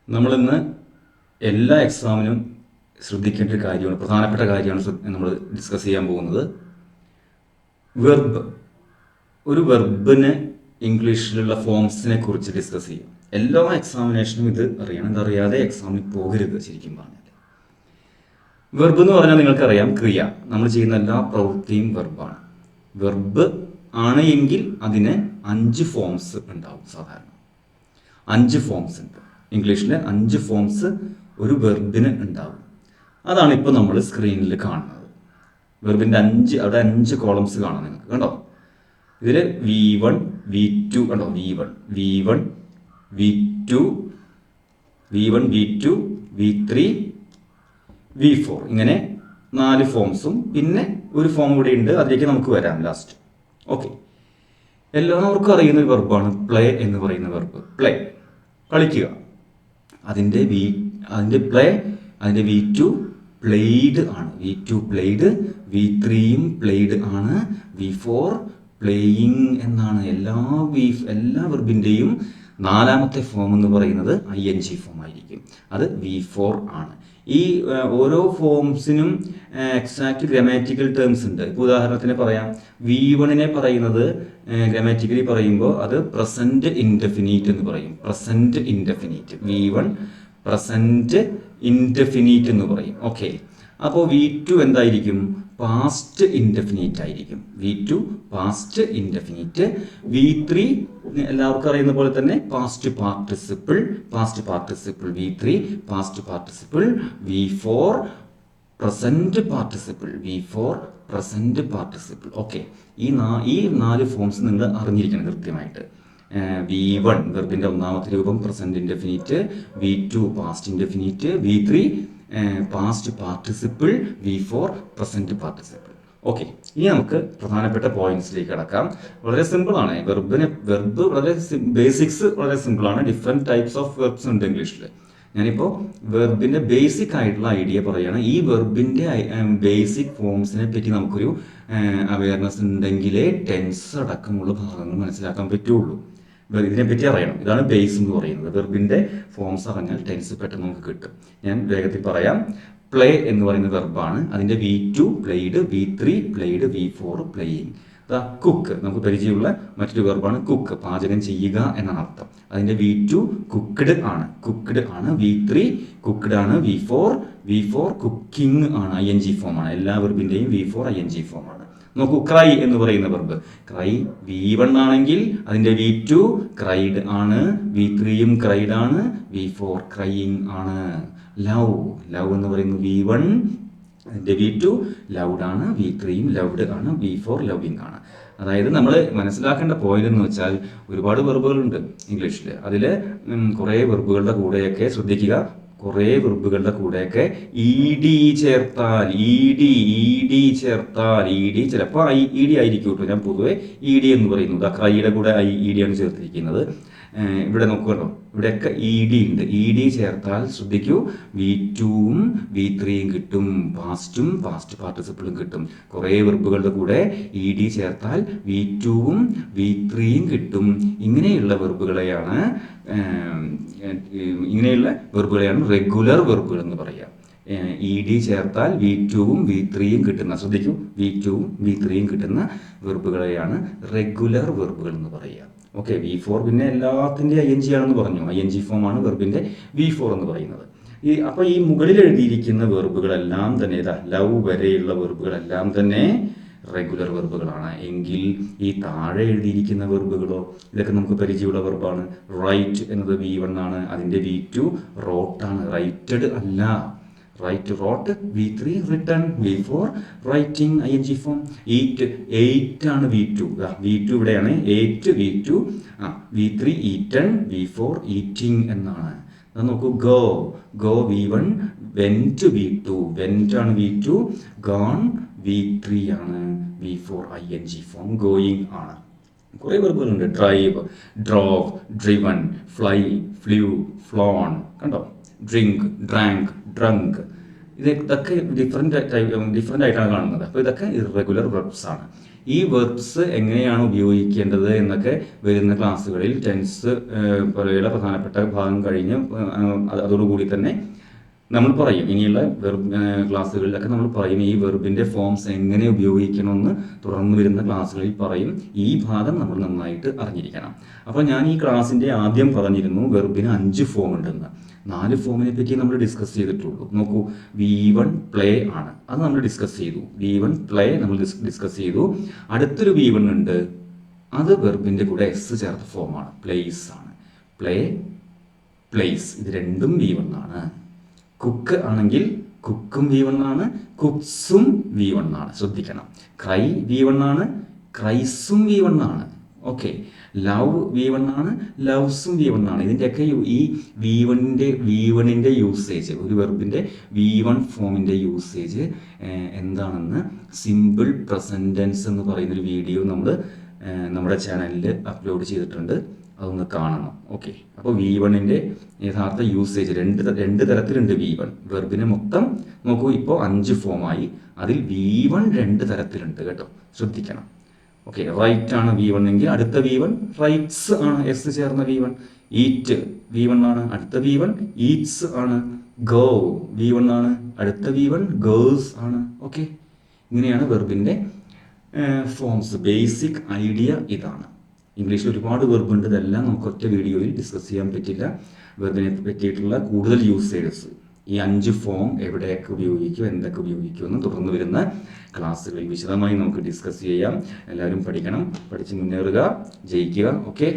നമ്മളിന്ന് എല്ലാ എക്സാമിനും ശ്രദ്ധിക്കേണ്ട ഒരു കാര്യമാണ്, പ്രധാനപ്പെട്ട കാര്യമാണ് നമ്മൾ ഡിസ്കസ് ചെയ്യാൻ പോകുന്നത്. വെർബ്. ഒരു വെർബിന് ഇംഗ്ലീഷിലുള്ള ഫോംസിനെ കുറിച്ച് ഡിസ്കസ് ചെയ്യും. എല്ലാ എക്സാമിനേഷനും ഇത് അറിയണം. ഇതറിയാതെ എക്സാമിൽ പോകരുത്. ശരിക്കും പറഞ്ഞാൽ വെർബ് എന്ന് പറഞ്ഞാൽ നിങ്ങൾക്കറിയാം, ക്രിയ. നമ്മൾ ചെയ്യുന്ന എല്ലാ പ്രവൃത്തിയും വെർബാണ്. വെർബ് ആണ് എങ്കിൽ അതിന് 5 ഫോംസ് ഉണ്ടാവും. സാധാരണ 5 ഫോംസ് ഉണ്ട്. ഇംഗ്ലീഷിൽ 5 ഫോംസ് ഒരു വെർബിന് ഉണ്ടാവും. അതാണ് ഇപ്പോൾ നമ്മൾ സ്ക്രീനിൽ കാണുന്നത്. വെർബിൻ്റെ അവിടെ 5 കോളംസ് കാണാം നിങ്ങൾക്ക്. കണ്ടോ? ഇതിൽ V1 V2 കണ്ടോ? V1 V2 V3 V4 ഇങ്ങനെ 4 ഫോംസും പിന്നെ ഒരു ഫോം ഇവിടെ ഉണ്ട്. അതിലേക്ക് നമുക്ക് വരാം ലാസ്റ്റ്. ഓക്കെ, എല്ലാവർക്കും അറിയുന്ന ഒരു വെർബാണ് പ്ലേ എന്ന് പറയുന്ന വെർബ്. പ്ലേ, കളിക്കുക. അതിൻ്റെ പ്ലേ, അതിൻ്റെ V2 പ്ലേഡ് ആണ്. V2 പ്ലേഡ്, V3യും പ്ലേഡ് ആണ്, V4 പ്ലേയിങ് എന്നാണ്. എല്ലാ വെർബിൻ്റെയും 4ാമത്തെ ഫോം എന്ന് പറയുന്നത് ING ഫോം ആയിരിക്കും. അത് V4 ആണ്. ഈ ഓരോ ഫോംസിനും എക്സാക്റ്റ് ഗ്രാമാറ്റിക്കൽ ടേംസ് ഉണ്ട്. ഇപ്പോൾ ഉദാഹരണത്തിന് പറയാം, V1നെ പറയുന്നത് ഗ്രാമാറ്റിക്കലി പറയുമ്പോൾ അത് പ്രസൻറ്റ് ഇൻഡെഫിനിറ്റ് എന്ന് പറയും. Present indefinite. V1 present indefinite എന്ന് പറയും. ഓക്കെ, അപ്പോൾ V2 എന്തായിരിക്കും? പാസ്റ്റ് ഇൻഡെഫിനിറ്റ് ആയിരിക്കും. V2 past indefinite. V3 എല്ലാവർക്കും അറിയുന്ന പോലെ തന്നെ past participle. V3 past participle. V4 present participle. Okay, ഈ 4 ഫോംസ് നിങ്ങൾ അറിഞ്ഞിരിക്കണം കൃത്യമായിട്ട്. V1 വെർബിൻ്റെ 1ാമത്തെ രൂപം present indefinite, V2 past indefinite, V3 past participle, V4 present participle. Okay, ഇനി നമുക്ക് പ്രധാനപ്പെട്ട പോയിന്റ്സിലേക്ക് കടക്കാം. വളരെ സിമ്പിളാണ്. വെർബ് വളരെ ബേസിക്സ് വളരെ സിമ്പിളാണ്. ഡിഫറെൻറ്റ് ടൈപ്സ് ഓഫ് വെർബ്സ് ഉണ്ട് ഇംഗ്ലീഷിൽ. ഞാനിപ്പോൾ വെർബിൻ്റെ ബേസിക് ആയിട്ടുള്ള ഐഡിയ പറയുകയാണ്. ഈ വെർബിൻ്റെ ബേസിക് ഫോംസിനെ പറ്റി നമുക്കൊരു അവയർനെസ് ഉണ്ടെങ്കിലേ ടെൻസ് അടക്കമുള്ള ഭാഗങ്ങൾ മനസ്സിലാക്കാൻ പറ്റുള്ളൂ. ഇതിനെപ്പറ്റി അറിയണം. ഇതാണ് ബേസ് എന്ന് പറയുന്നത്. വെർബിൻ്റെ ഫോംസ് അറിഞ്ഞാൽ ടെൻസ് പെട്ടെന്ന് നമുക്ക് കിട്ടും. ഞാൻ വേഗത്തിൽ പറയാം. പ്ലേ എന്ന് പറയുന്ന വെർബാണ്. അതിൻ്റെ V2 played, V3 played, V4 playing. Cook നമുക്ക് പരിചയമുള്ള മറ്റൊരു വെർബാണ്. കുക്ക്, പാചകം ചെയ്യുക എന്നാണ് അർത്ഥം. അതിൻ്റെ V2 കുക്ക്ഡ് ആണ്. V3 കുക്ക്ഡ് ആണ്. V4 കുക്കിംഗ് ആണ്. ING ഫോമാണ്. എല്ലാ വെർബിൻ്റെയും V4 ING ഫോമാണ്. നോക്കൂ, ക്രൈ എന്ന് പറയുന്ന വെർബ്. ക്രൈ V1 ആണെങ്കിൽ അതിൻ്റെ V2 ക്രൈഡ് ആണ്, V3യും ക്രൈഡ് ആണ്, V4 ക്രൈയിങ് ആണ്. ലവ് എന്ന് പറയുന്നത് V1, അതിൻ്റെ V2 ലൗഡ് ആണ്, V3യും ലൗഡ് ആണ്, V4 ലവിങ് ആണ്. അതായത് നമ്മൾ മനസ്സിലാക്കേണ്ട പോയിന്റ് എന്ന് വെച്ചാൽ ഒരുപാട് വെർബുകളുണ്ട് ഇംഗ്ലീഷിൽ. അതിൽ കുറേ വെർബുകളുടെ കൂടെയൊക്കെ ശ്രദ്ധിക്കുക. കുറേ വെർബുകളുടെ കൂടെയൊക്കെ ED ചേർത്താൽ, ചിലപ്പോൾ ED ആയിരിക്കും കേട്ടോ. ഞാൻ പൊതുവെ ED എന്ന് പറയുന്നത്. ക്രൈയുടെ കൂടെ ED ആണ് ചേർത്തിരിക്കുന്നത്. ഇവിടെ നോക്കുമല്ലോ, ഇവിടെയൊക്കെ ED ഉണ്ട്. ED ചേർത്താൽ ശ്രദ്ധിക്കൂ, V2വും V3യും കിട്ടും, പാസ്റ്റും പാസ്റ്റ് പാർട്ടിസിപ്പിളും കിട്ടും. കുറേ വെർബുകളുടെ കൂടെ ED ചേർത്താൽ V2വും V3യും കിട്ടും. ഇങ്ങനെയുള്ള വെർബുകളെയാണ് റെഗുലർ വെർബുകൾ എന്ന് പറയുക. ED ചേർത്താൽ V2വും V3യും കിട്ടുന്ന, ശ്രദ്ധിക്കൂ, V2വും V3യും കിട്ടുന്ന വെർബുകളെയാണ് റെഗുലർ വെർബുകൾ എന്ന് പറയുക. ഓക്കെ, V4 പിന്നെ എല്ലാത്തിൻ്റെ ING ആണെന്ന് പറഞ്ഞു. ING ഫോമാണ് വെർബിൻ്റെ V4 എന്ന് പറയുന്നത്. അപ്പോൾ ഈ മുകളിൽ എഴുതിയിരിക്കുന്ന വെർബുകളെല്ലാം തന്നെ, ലവ് വരെയുള്ള വെർബുകളെല്ലാം തന്നെ റെഗുലർ വെർബുകളാണ്. എങ്കിൽ ഈ താഴെ എഴുതിയിരിക്കുന്ന വെർബുകളോ, ഇതൊക്കെ നമുക്ക് പരിചയമുള്ള വെർബാണ്. റൈറ്റ് എന്നത് V1 ആണ്. അതിൻ്റെ V2 റോട്ടാണ്, റൈറ്റഡ് അല്ല. Write, wrote. V3 written, V4 writing ING form. Ate ആണ് V2 ഇവിടെയാണ്. 8 V2, V3 eaten, V4 eating എന്നാണ്. അത് നോക്കൂ, go V1, went V2, went ആണ് V2, ഗോൺ V3 ആണ്, V4 ING ഫോം ഗോയിങ് ആണ്. കുറേ വെർബുകളുണ്ട്. Drive, drove, driven, fly, flew, flown. കണ്ടോ? Drink, drank, drunk. ഇതൊക്കെ ഡിഫറെൻ്റ് ആയിട്ടാണ് കാണുന്നത്. അപ്പോൾ ഇതൊക്കെ ഇറഗുലർ വെർബ്സ് ആണ്. ഈ വെർബ്സ് എങ്ങനെയാണ് ഉപയോഗിക്കേണ്ടത് എന്നൊക്കെ വരുന്ന ക്ലാസ്സുകളിൽ ടെൻസ് പോലെയുള്ള പ്രധാനപ്പെട്ട ഭാഗം കഴിഞ്ഞ് അതോടുകൂടി തന്നെ നമ്മൾ പറയും. ഇനിയുള്ള ക്ലാസ്സുകളിലൊക്കെ നമ്മൾ പറയും ഈ വെർബിൻ്റെ ഫോംസ് എങ്ങനെ ഉപയോഗിക്കണമെന്ന് തുടർന്ന് വരുന്ന ക്ലാസ്സുകളിൽ പറയും. ഈ ഭാഗം നമ്മൾ നന്നായിട്ട് അറിഞ്ഞിരിക്കണം. അപ്പോൾ ഞാൻ ഈ ക്ലാസ്സിൻ്റെ ആദ്യം പറഞ്ഞിരുന്നു വെർബിന് 5 ഫോം ഉണ്ടെന്ന്. 4 ഫോമിനെ പറ്റി നമ്മൾ ഡിസ്കസ് ചെയ്തിട്ടുള്ളൂ. നോക്കൂ, V1 പ്ലേ ആണ്, അത് നമ്മൾ ഡിസ്കസ് ചെയ്തു. V1 പ്ലേ നമ്മൾ ഡിസ്കസ് ചെയ്തു. അടുത്തൊരു V1 ഉണ്ട്, അത് വെർബിൻ്റെ കൂടെ എസ് ചേർത്ത ഫോമാണ്, പ്ലേസ് ആണ്. പ്ലേ, പ്ലേസ്, ഇത് രണ്ടും V1 ആണ്. കുക്ക് ആണെങ്കിൽ കുക്കും V1 ആണ്, കുക്സും V1 ആണ്. ശ്രദ്ധിക്കണം. ക്രൈ V1 ആണ്, ക്രൈസും V1 ആണ്. ഓക്കെ, ലവ് V1 ആണ്, ലവ്സും V1 ആണ്. ഇതിൻ്റെയൊക്കെ ഈ V1ൻ്റെ യൂസേജ്, ഒരു വെർബിൻ്റെ V1 ഫോമിൻ്റെ യൂസേജ് എന്താണെന്ന് സിമ്പിൾ പ്രസൻറ്റ് ടെൻസ് എന്ന് പറയുന്നൊരു വീഡിയോ നമ്മൾ നമ്മുടെ ചാനലിൽ അപ്ലോഡ് ചെയ്തിട്ടുണ്ട്. അതൊന്ന് കാണണം. ഓക്കെ, അപ്പോൾ V1ൻ്റെ യഥാർത്ഥ യൂസേജ് രണ്ട് തരത്തിലുണ്ട്. V1 വെർബിന് മൊത്തം നോക്കൂ, ഇപ്പോൾ 5 ഫോമായി. അതിൽ V1 2 തരത്തിലുണ്ട് കേട്ടോ, ശ്രദ്ധിക്കണം. ഓക്കെ, റൈറ്റ് ആണ് V1 എങ്കിൽ അടുത്ത V1 റൈറ്റ്സ് ആണ്, എസ് ചേർന്ന V1. ഈറ്റ് V1 ആണ്, അടുത്ത V1 ഈറ്റ്സ് ആണ്. ഗോ V1 ആണ്, അടുത്ത V1 ഗോസ് ആണ്. ഓക്കെ, ഇങ്ങനെയാണ് വെർബിൻ്റെ ഫോംസ്. ബേസിക് ഐഡിയ ഇതാണ്. ഇംഗ്ലീഷിൽ ഒരുപാട് വെർബ് ഉണ്ട്, ഇതെല്ലാം നമുക്ക് ഒറ്റ വീഡിയോയിൽ ഡിസ്കസ് ചെയ്യാൻ പറ്റില്ല. വെർബിനെ പറ്റിയിട്ടുള്ള കൂടുതൽ യൂസേജസ്, ഈ 5 ഫോം എവിടെയൊക്കെ ഉപയോഗിക്കും, എന്തൊക്കെ ഉപയോഗിക്കും എന്ന് തുടർന്ന് വരുന്ന ക്ലാസ്സുകളിൽ വിശദമായി നമുക്ക് ഡിസ്കസ് ചെയ്യാം. എല്ലാവരും പഠിക്കണം, പഠിച്ച് മുന്നേറുക, ജയിക്കുക. ഓക്കെ.